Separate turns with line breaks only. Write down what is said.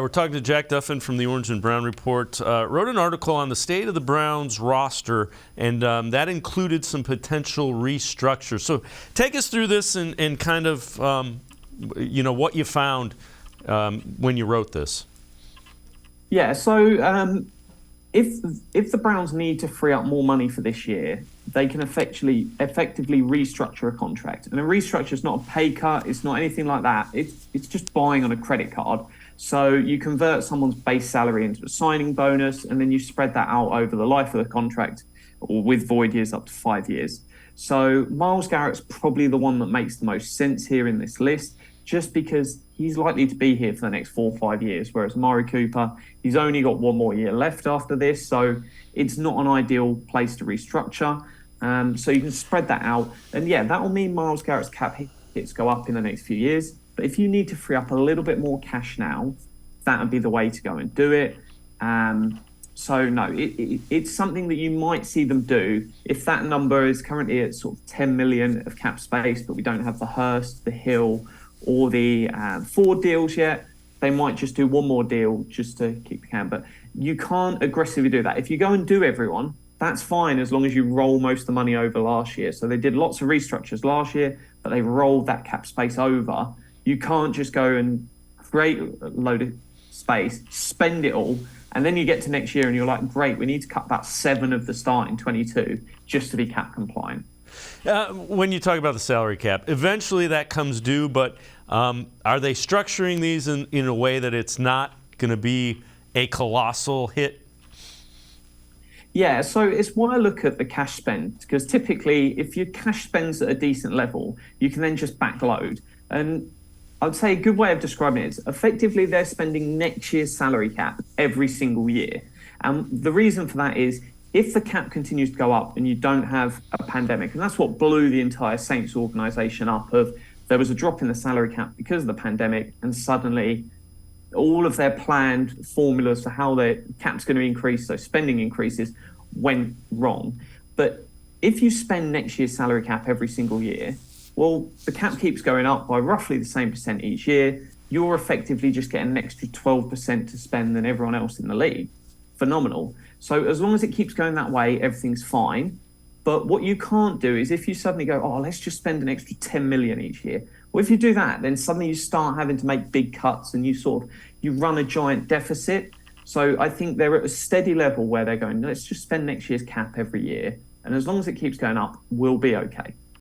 We're talking to Jack Duffin from the Orange and Brown Report. Wrote an article on the state of the Browns roster, and that included some potential restructure. So take us through this and kind of, what you found when you wrote this.
Yeah, so if the Browns need to free up more money for this year, they can effectively restructure a contract. And a restructure is not a pay cut. It's not anything like that. It's just buying on a credit card. So you convert someone's base salary into a signing bonus, and then you spread that out over the life of the contract, or with void years up to 5 years. So Myles Garrett's probably the one that makes the most sense here in this list, just because he's likely to be here for the next 4 or 5 years, whereas Amari Cooper, he's only got 1 more year left after this, so it's not an ideal place to restructure. So you can spread that out, and yeah, that will mean Myles Garrett's cap hits go up in the next few years. But if you need to free up a little bit more cash now, that would be the way to go and do it. So no, it's something that you might see them do. If that number is currently at sort of 10 million of cap space, but we don't have the Hurst, the Hill, or the Ford deals yet, they might just do 1 more deal just to keep the can. But you can't aggressively do that. If you go and do everyone, that's fine as long as you roll most of the money over last year. So they did lots of restructures last year, but they rolled that cap space over. You can't just go and create a load of space, spend it all, and then you get to next year and you're like, great, we need to cut about 7 of the start in 22 just to be cap compliant.
When you talk about the salary cap, eventually that comes due, but are they structuring these in a way that it's not going to be a colossal hit?
Yeah, so it's why I look at the cash spend, because typically if your cash spend's at a decent level, you can then just backload. And I'd say a good way of describing it is effectively they're spending next year's salary cap every single year. And the reason for that is if the cap continues to go up and you don't have a pandemic, and that's what blew the entire Saints organization up, of there was a drop in the salary cap because of the pandemic, and suddenly all of their planned formulas for how their cap's going to increase, so spending increases, went wrong. But if you spend next year's salary cap every single year, well, the cap keeps going up by roughly the same percent each year. You're effectively just getting an extra 12% to spend than everyone else in the league. Phenomenal. So as long as it keeps going that way, everything's fine. But what you can't do is if you suddenly go, oh, let's just spend an extra 10 million each year. Well, if you do that, then suddenly you start having to make big cuts and you run a giant deficit. So I think they're at a steady level where they're going, let's just spend next year's cap every year. And as long as it keeps going up, we'll be okay.